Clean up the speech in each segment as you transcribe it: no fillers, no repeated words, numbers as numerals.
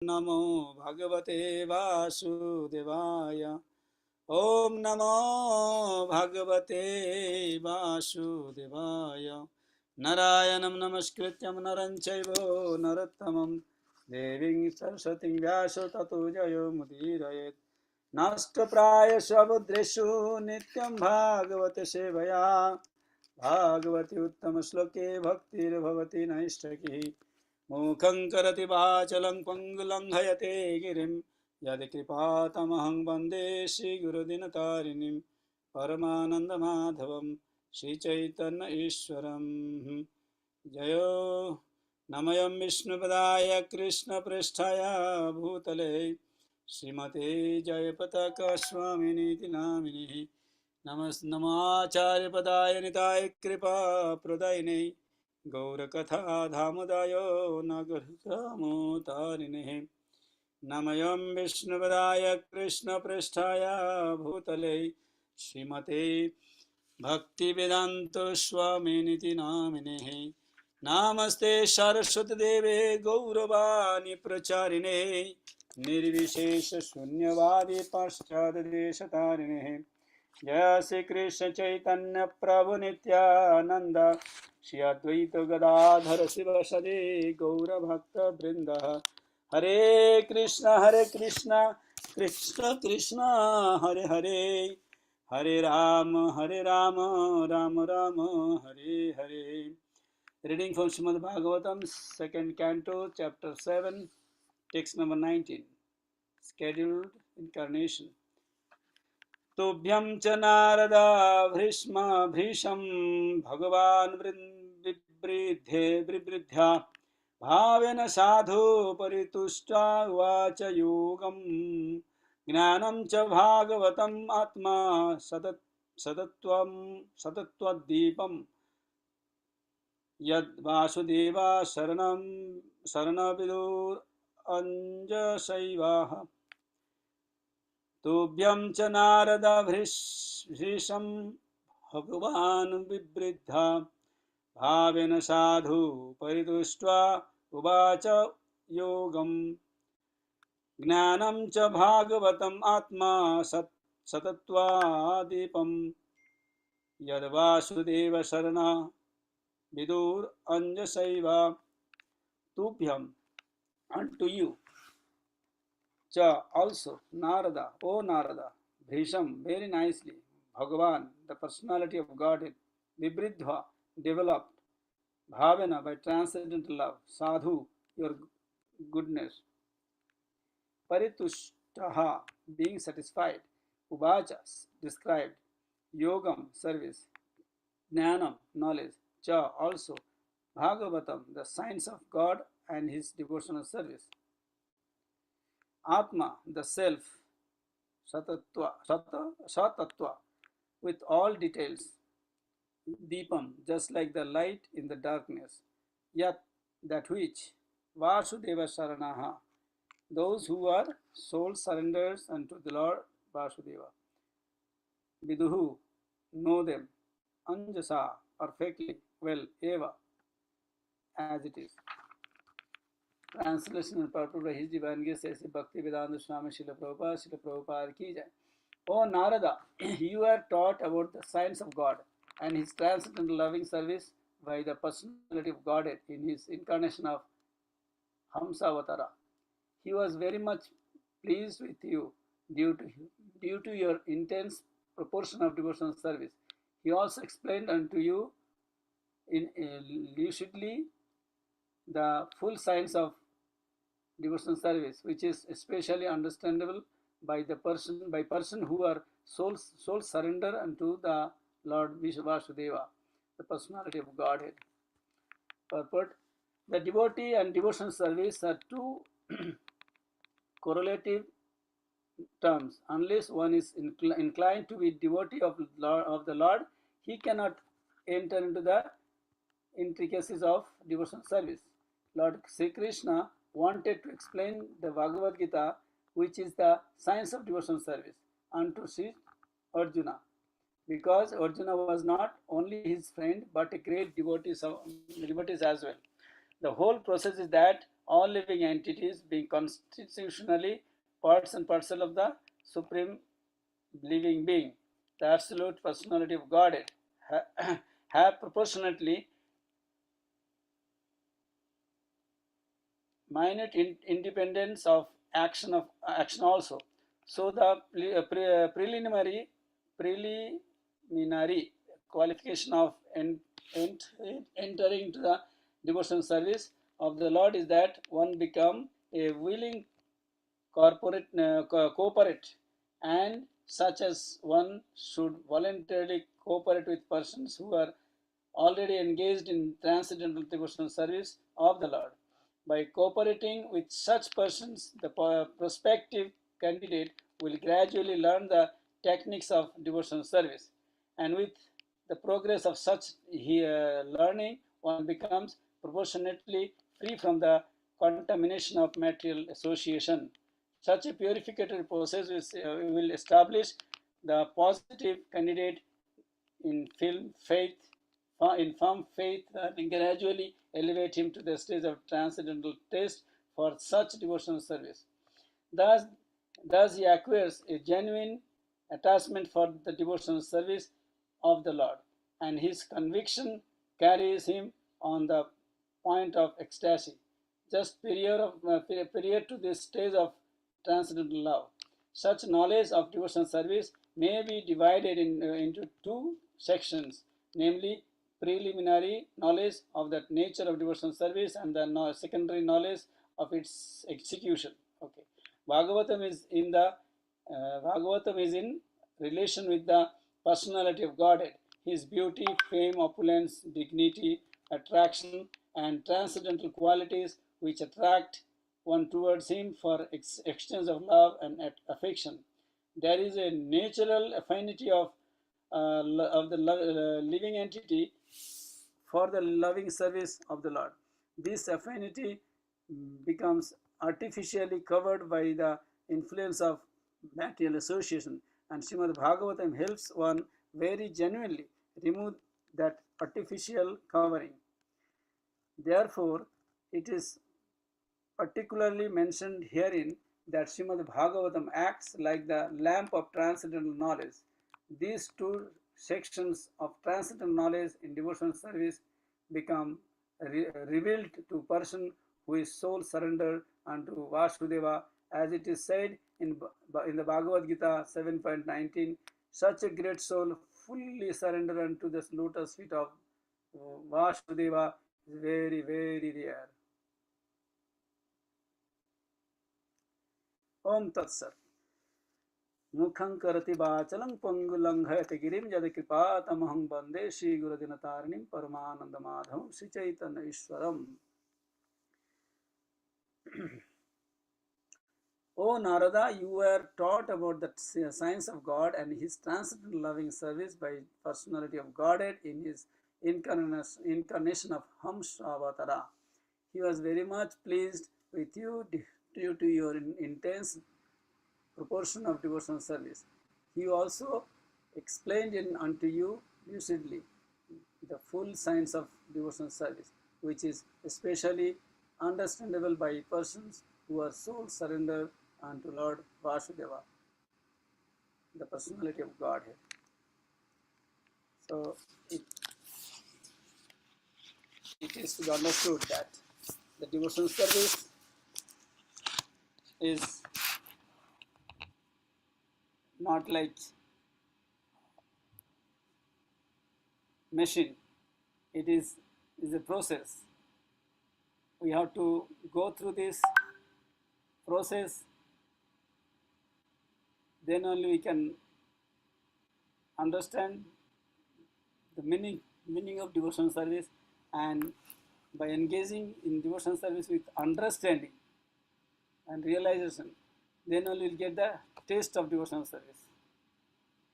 नमो भगवते वासुदेवाय। ओम नमो भगवते वासुदेवाय। नारायणं नमस्कृत्यं नरं चैव नरोत्तमं देवीं सरस्वतीं व्यासो ततो जयो मुदीरयेत्। नष्टप्रायस्य बुद्धेषु नित्यं भागवत सेवया भागवती उत्तमश्लोके भक्तिर्भवति नैष्ठिकी। मूकं करोति वाचालं पङ्गुलङ्घयते गिरिं यत्कृपातमहं वन्दे श्रीगुरुदिनतारिणीं परमानन्दमाधवं श्रीचैतन्य ईश्वरं। जयो नमयं विष्णुपदाय कृष्णपृष्ठाय भूतले श्रीमते जयपताका स्वामिनीति नामिने। नमाचार्यपदाय निताय कृपा प्रदायिने गौरकथा धामदाय नगरतारिणे। नमयं विष्णुपदाय कृष्णपृष्ठाय भूतले श्रीमते भक्तिवेदान्त स्वामिनीति नामिने। नमस्ते सरस्वती देवे गौरवाणी प्रचारिणे निर्विशेष शून्यवादी पाश्चात्यदेशतारिणे। जय श्री कृष्ण चैतन्य प्रभु नित्यानंद श्री अद्वैत गदाधर शिवसदि गौरभक्त वृंद। हरे कृष्ण कृष्ण कृष्ण हरे हरे, हरे Ram Ram Ram Hare Hare. Reading from Srimad Bhagavatam, second canto, chapter 7, text number 19. Scheduled incarnation. तुभ्यं च नारद भीष्म भगवान् विवृद्ध्या भावेन साधु परितुष्टा उवाच योगं ज्ञानं च भागवतम् आत्मा सतत्वद्दीपं यद् वासुदेवा शरणविदुरञ्जसैवाः। तुभ्यं च नारद भीष्म भगवान् विवृद्धा भावेन साधु परितुष्ट्वा उवाच योगं ज्ञानं च भागवतम् आत्मा सतत्वादीपं यद् वासुदेव शरणा विदुरञ्जसैवा। तुभ्यं, unto you, cha also, Narada, O Narada, Bhisham, very nicely, Bhagavan, the personality of Godhead, Vibridhva, developed, Bhavana, by transcendental love, Sadhu, your goodness, Paritushtaha, being satisfied, Ubachas, described, Yogam, service, Jnanam, knowledge, Cha also, Bhagavatam, the science of God and his devotional service, Atma, the self, Satattva, with all details, Deepam, just like the light in the darkness, Yat, that which, Vasudeva Saranaha, those who are soul surrenders unto the Lord Vasudeva, Viduhu, know them, Anjasa, perfectly, well, Eva, as it is. Translation and purport by His Divine Grace says Bhakti Vedanta Swami Srila Prabhupada ki jai. O Narada, you are taught about the science of God and his transcendental loving service by the personality of Godhead in his incarnation of Hamsavatara. He was very much pleased with you due to your intense proportion of devotional service. He also explained unto you lucidly the full science of devotional service, which is especially understandable by person who are soul surrender unto the Lord Vasudeva, the personality of Godhead. Purport: the devotee and devotional service are two correlative terms. Unless one is inclined to be devotee of the Lord, he cannot enter into the intricacies of devotional service. Lord Sri Krishna wanted to explain the Bhagavad Gita, which is the science of devotional service, unto Sri Arjuna, because Arjuna was not only his friend but a great devotee as well. The whole process is that all living entities being constitutionally parts and parcel of the Supreme Living Being, the Absolute Personality of Godhead, have proportionately minute independence of action also. So the preliminary qualification of entering into the devotional service of the Lord is that one become a willing cooperate, and such as one should voluntarily cooperate with persons who are already engaged in transcendental devotional service of the Lord. By cooperating with such persons, the prospective candidate will gradually learn the techniques of devotional service, and with the progress of such learning, one becomes proportionately free from the contamination of material association. Such a purificatory process will establish the positive candidate in firm faith, and gradually elevate him to the stage of transcendental taste for such devotional service. Thus, thus he acquires a genuine attachment for the devotional service of the Lord, and his conviction carries him on the point of ecstasy, just period to this stage of transcendental love. Such knowledge of devotional service may be divided into two sections, namely preliminary knowledge of the nature of devotional service and the secondary knowledge of its execution. Okay, Bhagavatam is in the Bhagavatam is in relation with the personality of Godhead, his beauty, fame, opulence, dignity, attraction, and transcendental qualities which attract one towards him for exchange of love and affection. There is a natural affinity of the living entity for the loving service of the Lord. This affinity becomes artificially covered by the influence of material association, and Srimad Bhagavatam helps one very genuinely remove that artificial covering. Therefore, it is particularly mentioned herein that Srimad Bhagavatam acts like the lamp of transcendental knowledge. These two sections of transcendental knowledge in devotional service become revealed to person who is soul surrendered unto Vasudeva, as it is said in the Bhagavad Gita 7.19. Such a great soul fully surrendered unto the lotus feet of Vasudeva is very, very rare. Om Tat Sat. Mukham karati vachalam pangulanghyate girim yadakripatamaham bande Shri Gurudinatarinim Paramananda Madhavam Sri Chaitanya Ishwaram. O Narada, you were taught about the science of God and his transcendental loving service by personality of Godhead in his incarnation of Hamsavatara. He was very much pleased with you due to your intense proportion of devotional service. He also explained unto you lucidly the full science of devotional service, which is especially understandable by persons who are soul surrendered unto Lord Vasudeva, the personality of Godhead. So it is to be understood that the devotional service is not like machine. It is a process. We have to go through this process, then only we can understand the meaning of devotional service, and by engaging in devotional service with understanding and realization, then only we'll get the taste of devotional service,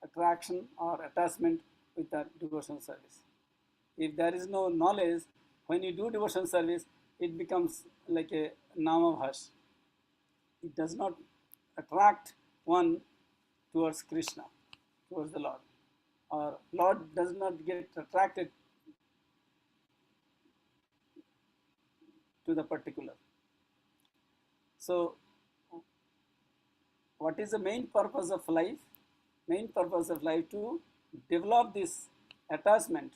attraction or attachment with the devotional service. If there is no knowledge, when you do devotional service, it becomes like a namabhash. It does not attract one towards Krishna, towards the Lord, or Lord does not get attracted to the particular. So what is the main purpose of life? Main purpose of life to develop this attachment,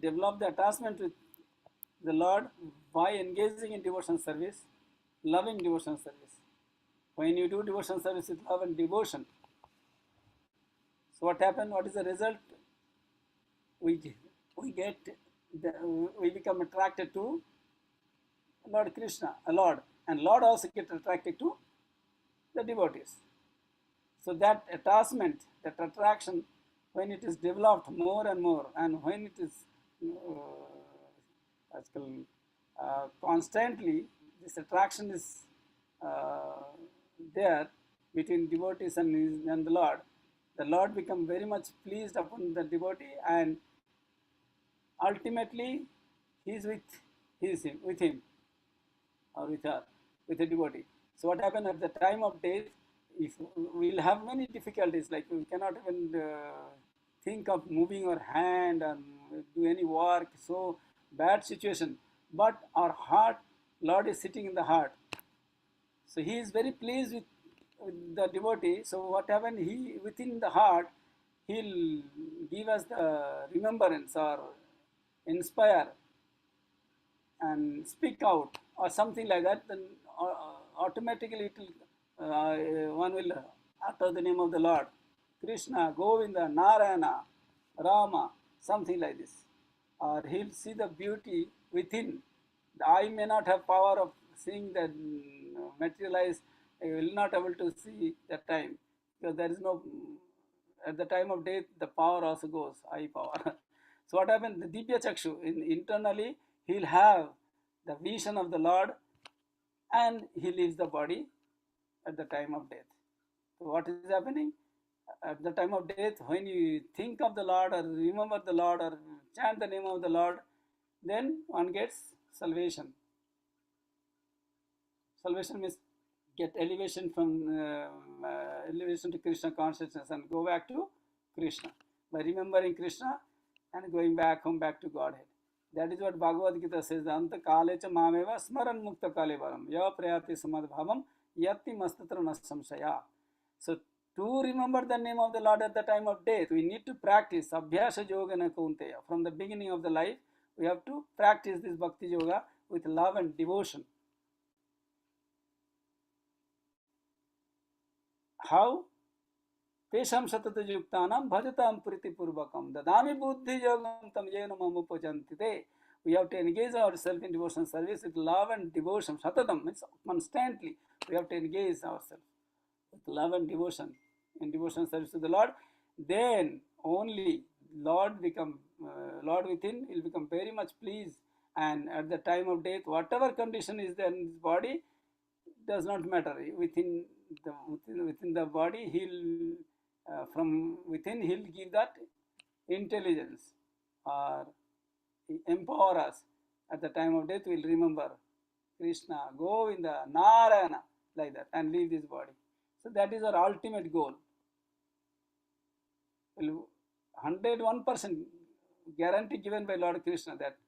develop the attachment with the Lord by engaging in devotion service, loving devotion service. When you do devotion service with love and devotion, so what happens? What is the result? We we get we become attracted to Lord Krishna, a Lord, and Lord also get attracted to the devotees. So that attachment, that attraction, when it is developed more and more, and when it is constantly, this attraction is there between devotees and the Lord become very much pleased upon the devotee, and ultimately he is with him or with her, with a devotee. So what happens at the time of death? If we'll have many difficulties, like we cannot even think of moving our hand and do any work. So bad situation. But our heart, Lord is sitting in the heart. So he is very pleased with the devotee. So what happens? He within the heart, he'll give us the remembrance or inspire and speak out or something like that, then automatically it will, one will utter the name of the Lord, Krishna, Govinda, Narayana, Rama, something like this. Or he'll see the beauty within. The eye may not have power of seeing that materialize, he will not able to see that time, because there is no, at the time of death, the power also goes, eye power. So what happens? The Divya Chakshu, internally, he'll have the vision of the Lord, and he leaves the body at the time of death. So what is happening? At the time of death, when you think of the Lord or remember the Lord or chant the name of the Lord, then one gets salvation. Salvation means get elevation from elevation to Krishna consciousness and go back to Krishna by remembering Krishna and going back home, back to Godhead. That is what Bhagavad Gita says. Anta kale cha mameva smaran mukta kale varam ya prayati samad bhavam yatti mastatra nasamshaya. So to remember the name of the Lord at the time of death, we need to practice abhyasa yoga na kaunteya. From the beginning of the life, we have to practice this bhakti yoga with love and devotion. How? Tesham satatayuktanam bhajatam pritipurvakam dadami buddhi yogam tam yena mamupajantite. We have to engage ourselves in devotion service with love and devotion. Satatam means constantly. We have to engage ourselves with love and devotion in devotion service to the Lord. Then only Lord within will become very much pleased. And at the time of death, whatever condition is there in his body, does not matter. Within the body, he'll from within he'll give that intelligence or empower us. At the time of death, we'll remember Krishna, Govinda, Narayana, like that, and leave this body. So that is our ultimate goal. 101% guarantee given by Lord Krishna that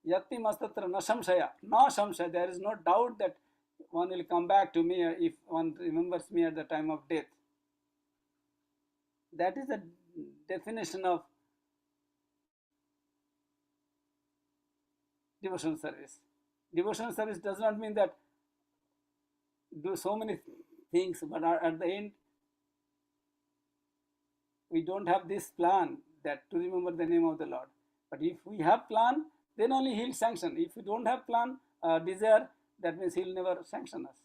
Yatti Mastatra Nasamshaya, no samshaya, there is no doubt that one will come back to me if one remembers me at the time of death. That is the definition of devotional service. Devotional service does not mean that do so many things, but at the end, we don't have this plan that to remember the name of the Lord. But if we have plan, then only he'll sanction. If we don't have plan, desire, that means he'll never sanction us.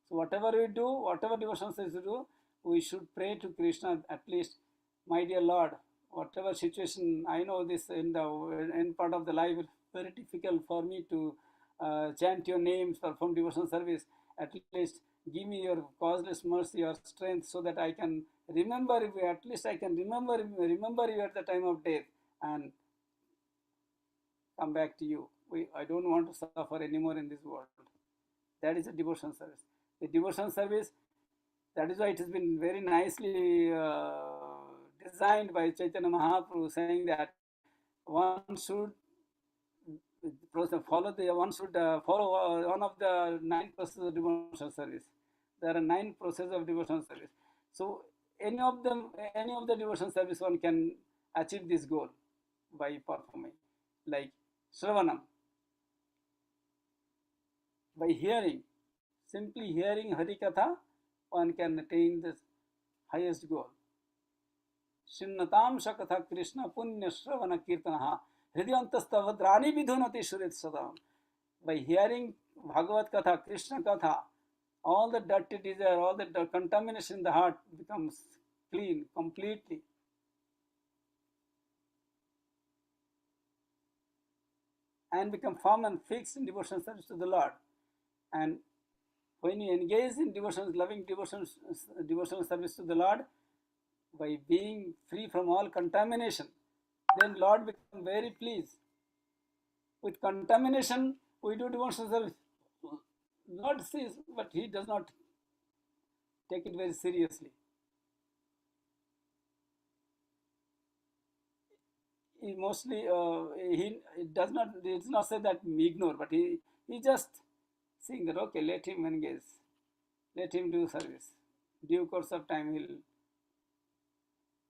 So whatever we do, whatever devotion service we do, we should pray to Krishna at least, my dear Lord, whatever situation, I know this in the end part of the life is very difficult for me to chant your names, perform devotion service. At least give me your causeless mercy or strength so that I can remember you, at least I can remember you at the time of death and come back to you. I don't want to suffer anymore in this world. That is a devotion service. The devotion service, that is why it has been very nicely designed by Chaitanya Mahaprabhu, saying that one should one should follow one of the 9 processes of devotional service. There are 9 processes of devotional service. So any of the devotional service one can achieve this goal by performing, like Shravanam, by hearing, simply hearing Harikatha, one can attain the highest goal. Shinnatam Shakatha Krishna Punya Shravana Kirtanaha Hridyantastavadhrani Vidhunati Shurit Sadam. By hearing Bhagavad Katha, Krishna Katha, all the dirty desire, all the contamination in the heart becomes clean completely. And become firm and fixed in devotional service to the Lord. And when you engage in loving devotional service to the Lord, by being free from all contamination, then Lord becomes very pleased. With contamination, we do devotional service. Lord sees, but He does not take it very seriously. He mostly he does not say that ignore, but he just saying that okay, let him engage, let him do service. Due course of time, he will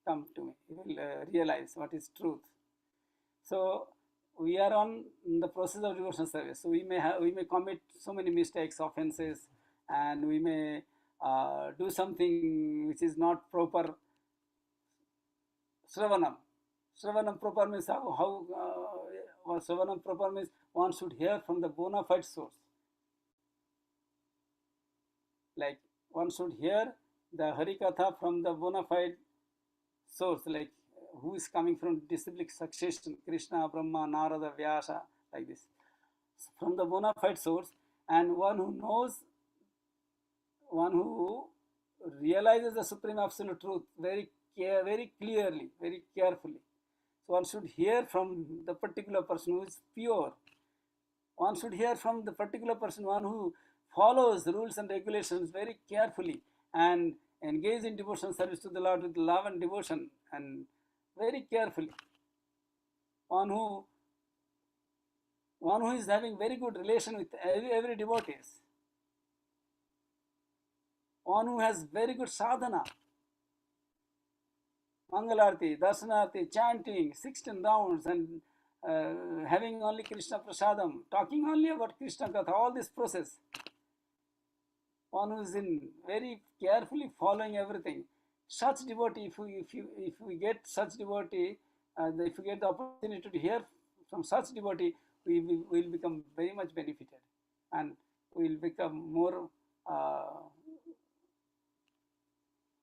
come to me. He will realize what is truth. So we are on the process of devotional service. So we may commit so many mistakes, offenses, and we may do something which is not proper. Shravanam proper means Shravanam proper means one should hear from the bona fide source. Like one should hear the Harikatha from the bona fide source, like who is coming from disciplic succession, Krishna, Brahma, Narada, Vyasa, like this. From the bona fide source, and one who knows, one who realizes the supreme absolute truth very clearly, very carefully. So one should hear from the particular person who is pure. One should hear from the particular person, one who follows the rules and regulations very carefully and engage in devotional service to the Lord with love and devotion and very carefully. One who is having very good relation with every devotee. One who has very good sadhana. Mangalarti, Darshanarti, chanting, 16 rounds, and having only Krishna Prasadam, talking only about Krishna Katha, all this process. One who is in very carefully following everything. Such devotee, if we get such devotee, if we get the opportunity to hear from such devotee, we will become very much benefited, and we will become more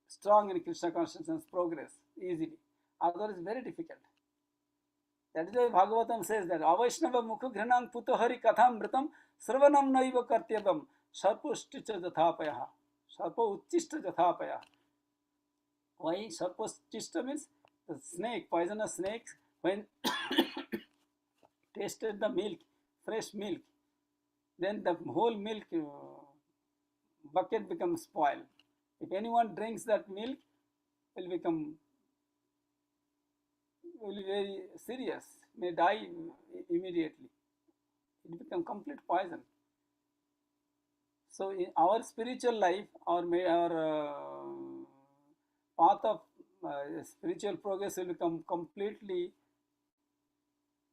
strong in Krishna consciousness, progress easily. Otherwise, very difficult. That is why Bhagavatam says that Avaishnava mukha ghranam puto hari katham mritam sarvanam naiva kartyabam sarpo uttishta jathapaya. Sarpo uttishta jathapaya. Why sarpo uttishta means the snake, poisonous snakes, when tasted the milk, fresh milk, then the whole milk bucket becomes spoiled. If anyone drinks that milk, will be very serious, may die immediately. It becomes complete poison. So in our spiritual life, our path of spiritual progress will become completely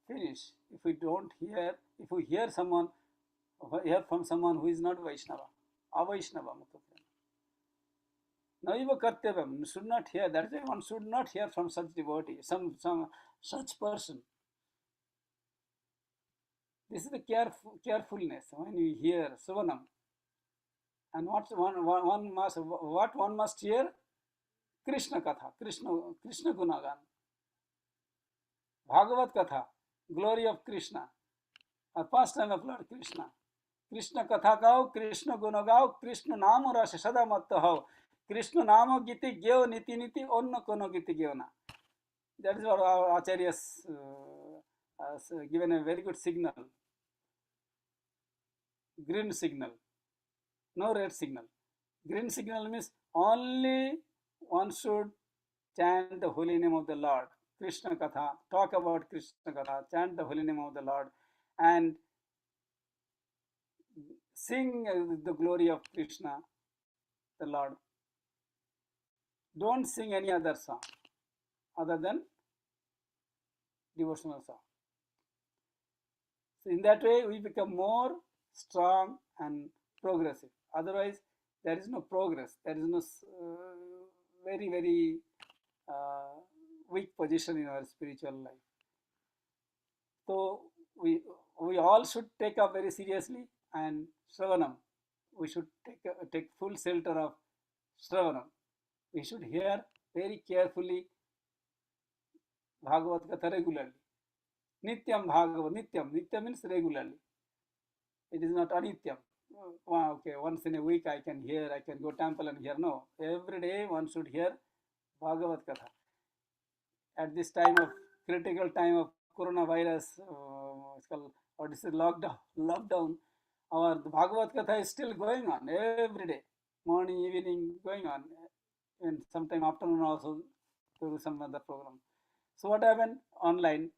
finished if we hear from someone who is not Vaishnava, Avaishnava. Naiva kartyabam, should not hear. That is why one should not hear from such devotee, some such person. This is the carefulness when you hear Suvanam. And what one must hear? Krishna Katha, Krishna Gunagan. Bhagavad Katha, glory of Krishna, a pastime of Lord Krishna. Krishna Katha gao, Krishna Gunagao, Krishna Namo Rasa Sada Matta Hao. Krishna Namo Giti Gyo Niti Niti Onna Kono Giti Gyona. That is what our acharyas has given a very good signal. Green signal, no red signal. Green signal means only one should chant the holy name of the Lord. Krishna Katha, talk about Krishna Katha, chant the holy name of the Lord, and sing the glory of Krishna, the Lord. Don't sing any other song other than devotional song. So in that way, we become more strong and progressive. Otherwise, there is no progress. There is no very, very weak position in our spiritual life. So we all should take up very seriously, and Shravanam. We should take full shelter of Shravanam. We should hear very carefully Bhagavad Gita regularly. Nityam Bhagavad, Nityam means regularly. It is not anityam. Okay, once in a week I can hear, I can go temple and hear. No, every day one should hear Bhagavad Gita. At this time of critical time of coronavirus, it's called, or this is lockdown, our Bhagavad Gita is still going on every day, morning, evening, going on, and sometime afternoon also through some other program. So what happened online?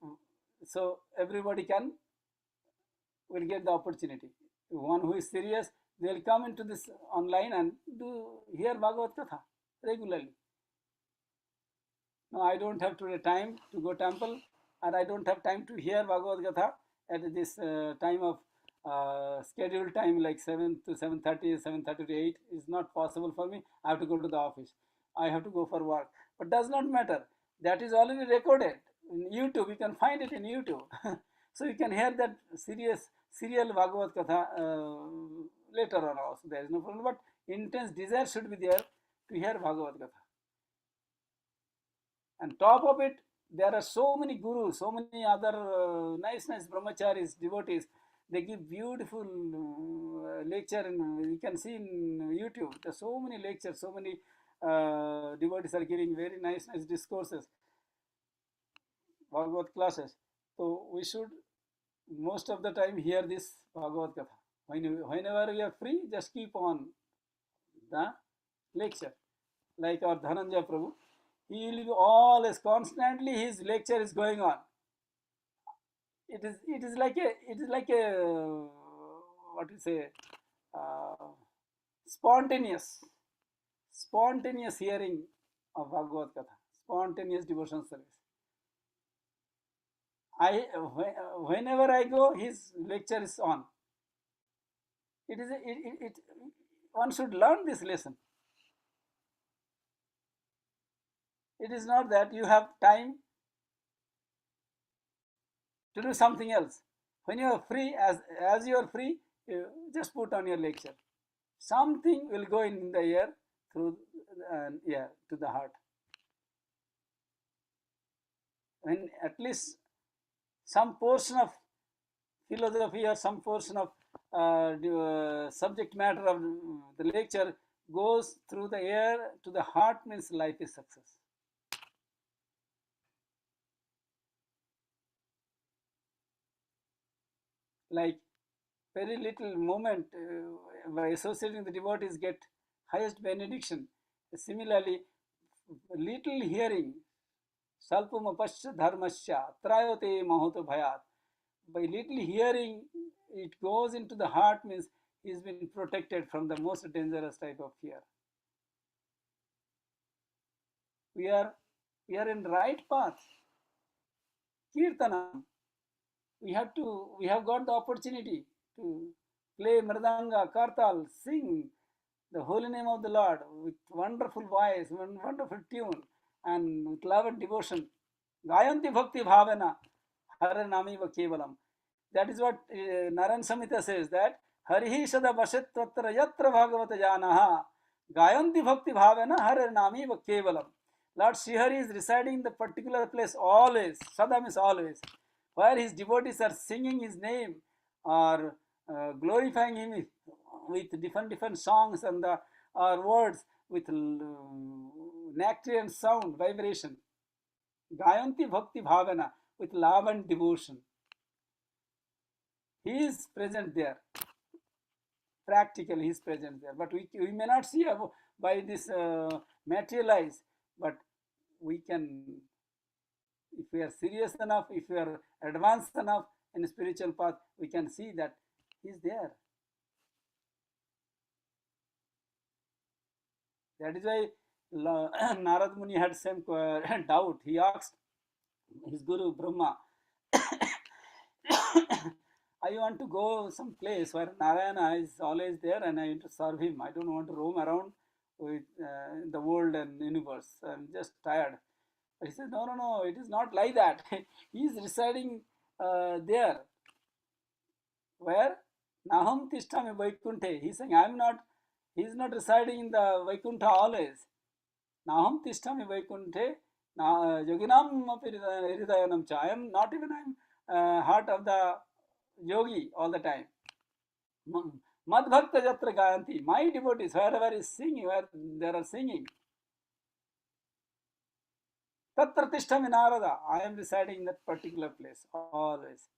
So everybody will get the opportunity. One who is serious, they will come into this online and hear Bhagavad Gita regularly. No, I don't have today time to go temple, and I don't have time to hear Bhagavad Gita at this time of scheduled time like 7 to 7:30, 7:30 to 8 is not possible for me. I have to go to the office. I have to go for work. But does not matter. That is already recorded in YouTube. You can find it in YouTube. So you can hear that serial Bhagavad Gita later on also. There is no problem. But intense desire should be there to hear Bhagavad Gita. And top of it, there are so many gurus, so many other nice brahmacharis, devotees. They give beautiful lecture, and you can see in YouTube. There are so many lectures, so many devotees are giving very nice discourses, Bhagavad classes. So we should most of the time hear this Bhagavad Gita. Whenever we are free, just keep on the lecture. Like our Dhananjaya Prabhu, he will be always constantly his lecture is going on. It is like a what you say, spontaneous hearing of Bhagavad Gita, spontaneous devotion service. Whenever I go, his lecture is on. One should learn this lesson. It is not that you have time to do something else. When you are free, as you are free, you just put on your lecture. Something will go in the ear through to the heart. When at least some portion of philosophy or some portion of subject matter of the lecture goes through the ear to the heart, means life is success. Like very little moment by associating the devotees get highest benediction. Similarly, little hearing, salpamapasya dharmasya trayote mahoto bhayat. By little hearing, it goes into the heart, means he has been protected from the most dangerous type of fear. We are in the right path. Kirtanam. We have got the opportunity to play mridanga, kartal, sing the holy name of the Lord with wonderful voice, wonderful tune, and with love and devotion. Gayanti bhakti bhavana hare namiva kevalam. That is what Narayan Samhita says, that harihi sada vashetvatra yatra bhagavata janaha gayanti bhakti bhavana hare namiva kevalam. Lord Srihari is residing in the particular place always. Sada means always. Where his devotees are singing his name or glorifying him with different songs and or words with nectarian sound, vibration. Gayanti bhakti bhavana, with love and devotion. He is present there. Practically he is present there. But we may not see by this materialize, but we can, if we are serious enough, if we are advanced enough in spiritual path, we can see that he is there. That is why Narad Muni had some doubt. He asked his guru Brahma, I want to go some place where Narayana is always there and I want to serve him. I don't want to roam around with the world and universe. I'm just tired. But he said, no, no, no, it is not like that. He is residing there. Where? Naham tishtami Vaikunthe. He's saying, he is not residing in the Vaikuntha always. Naham tishtami Vaikunthe. Yoginam hridayanam cha. I am not even heart of the yogi all the time. Madbhakta jatra gayanti. My devotees, wherever is singing, where they are singing. Tatra tishtami Narada. I am residing in that particular place always.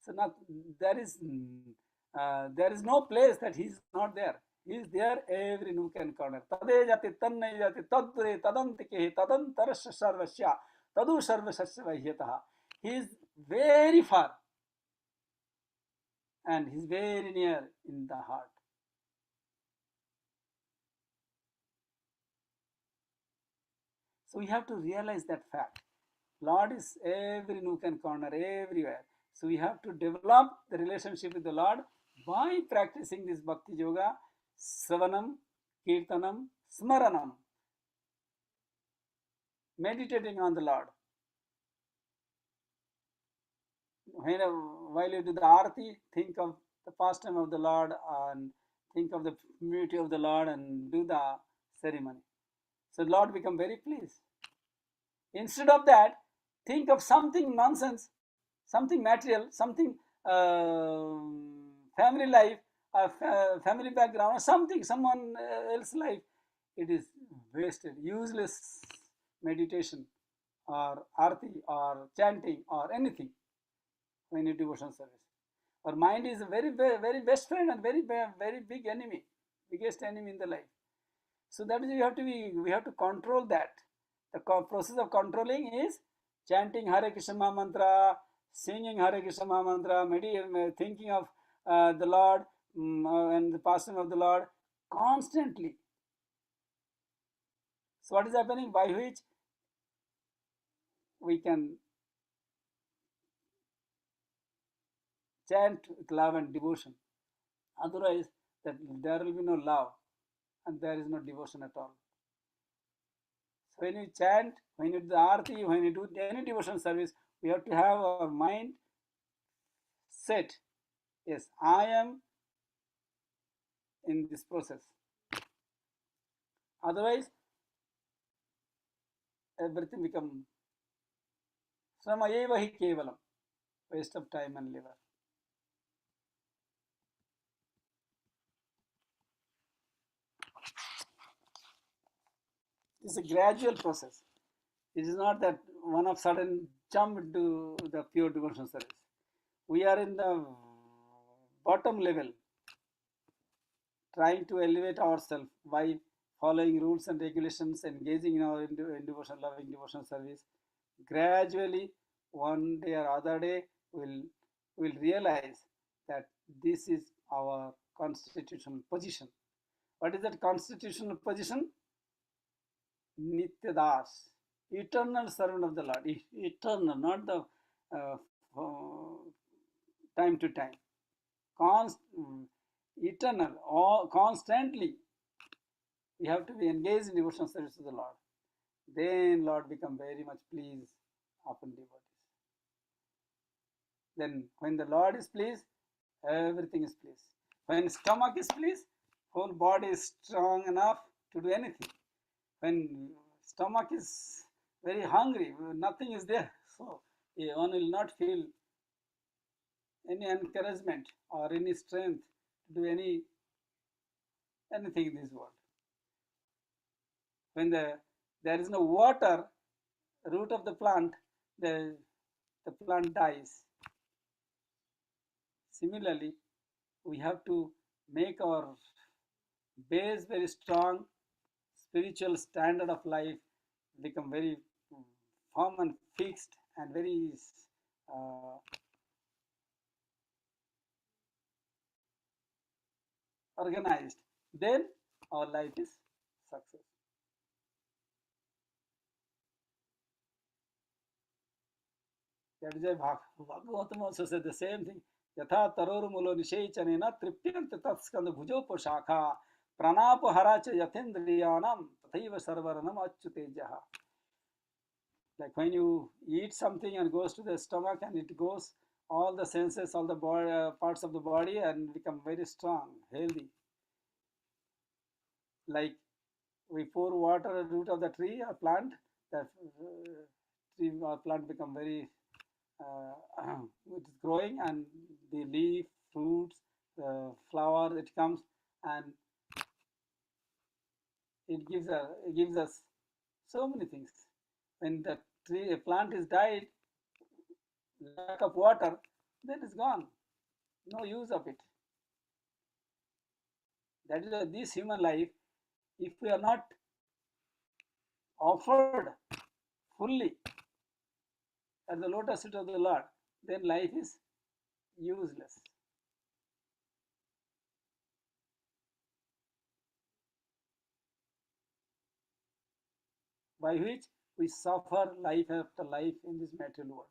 So not, there is no place that he is not there. He is there every nook and corner. Tade jati tanne jati tadre tadantike tadantarasya sarvasya tadu sarvasya vahyataha. He is very far and he is very near in the heart. So we have to realize that fact. Lord is every nook and corner, everywhere. So we have to develop the relationship with the Lord by practicing this Bhakti Yoga, Savanam, Kirtanam, Smaranam, meditating on the Lord. While you do the Arati, think of the pastime of the Lord and think of the beauty of the Lord and do the ceremony. So the Lord become very pleased. Instead of that, think of something nonsense, something material, something family life, family background, something, someone else's life. It is wasted, useless meditation or arti or chanting or anything when you devotional service. Our mind is a very, very, very best friend and very, very big enemy, biggest enemy in the life. So that is we have to control that. The process of controlling is chanting Hare Krishna mantra, singing Hare Krishna mantra, thinking of the Lord and the pastime of the Lord constantly. So what is happening? By which we can chant with love and devotion. Otherwise, there will be no love and there is no devotion at all. So when you chant, when you do the arati, when you do any devotion service, we have to have our mind set. Yes, I am in this process. Otherwise, everything becomes Srama eva hi kevalam, waste of time and labor. It's a gradual process. It is not that one of sudden jump into the pure devotional service. We are in the bottom level, trying to elevate ourselves by following rules and regulations, engaging in our devotional, loving devotional service. Gradually, one day or other day, we'll realize that this is our constitutional position. What is that constitutional position? Nityadas, eternal servant of the Lord. Eternal, not the time to time. Eternal, constantly. We have to be engaged in devotional service to the Lord. Then Lord become very much pleased upon devotees. Then when the Lord is pleased, everything is pleased. When stomach is pleased, whole body is strong enough to do anything. When stomach is very hungry, nothing is there. So one will not feel any encouragement or any strength to do anything in this world. When there is no water, root of the plant, the plant dies. Similarly, we have to make our base very strong, spiritual standard of life become very firm and fixed and very organized, then our life is success. That is why Bhagavatam also said the same thing. Yatha tarorumulo nishechanena tripyante tatskanda bhujopashakha pranapahara cha yathendriyanam tathaiva sarvaranam achyutejaha. Like when you eat something and goes to the stomach and it goes, all the senses, all the body, parts of the body and become very strong, healthy. Like we pour water at the root of the tree or plant, that tree or plant become very it is growing, and the leaf, fruits, flower, it comes and it gives us so many things. When the tree, a plant is died, lack of water, then it's gone. No use of it. That is why this human life, if we are not offered fully at the lotus feet of the Lord, then life is useless. By which we suffer life after life in this material world.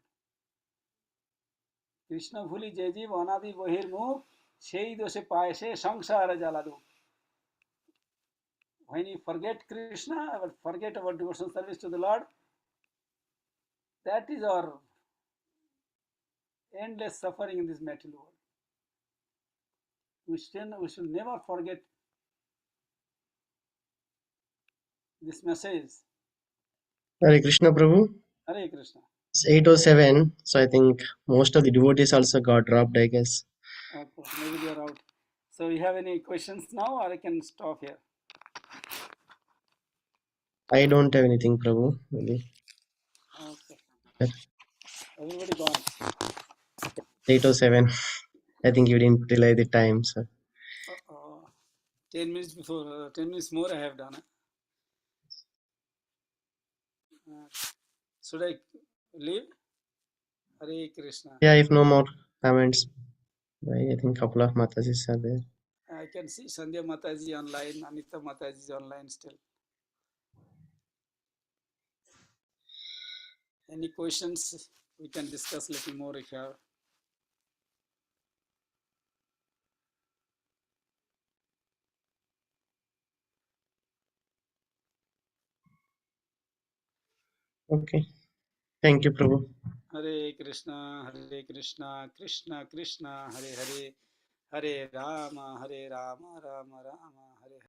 Krishna bhuli je jeev anadi bahirmukh sei doshe paye se samsara jaladu. When you forget Krishna, or forget our devotional service to the Lord, that is our endless suffering in this material world. We should never forget this message. Hare Krishna, Prabhu. Hare Krishna. It's 8:07, so I think most of the devotees also got dropped, I guess. Okay, maybe they are out. So you have any questions now, or I can stop here? I don't have anything, Prabhu. Really. Okay. Everybody gone. 8:07. I think you didn't delay the time, sir. 10 minutes before, 10 minutes more I have done. Should I leave? Hare Krishna. Yeah, if no more comments, I think a couple of Matajis are there. I can see Sandhya Mataji online, Anita Mataji is online still. Any questions? We can discuss a little more if you have. Okay. Thank you, Prabhu. Hare Krishna, Krishna Krishna, Hare Hare, Hare Rama, Rama Rama, Hare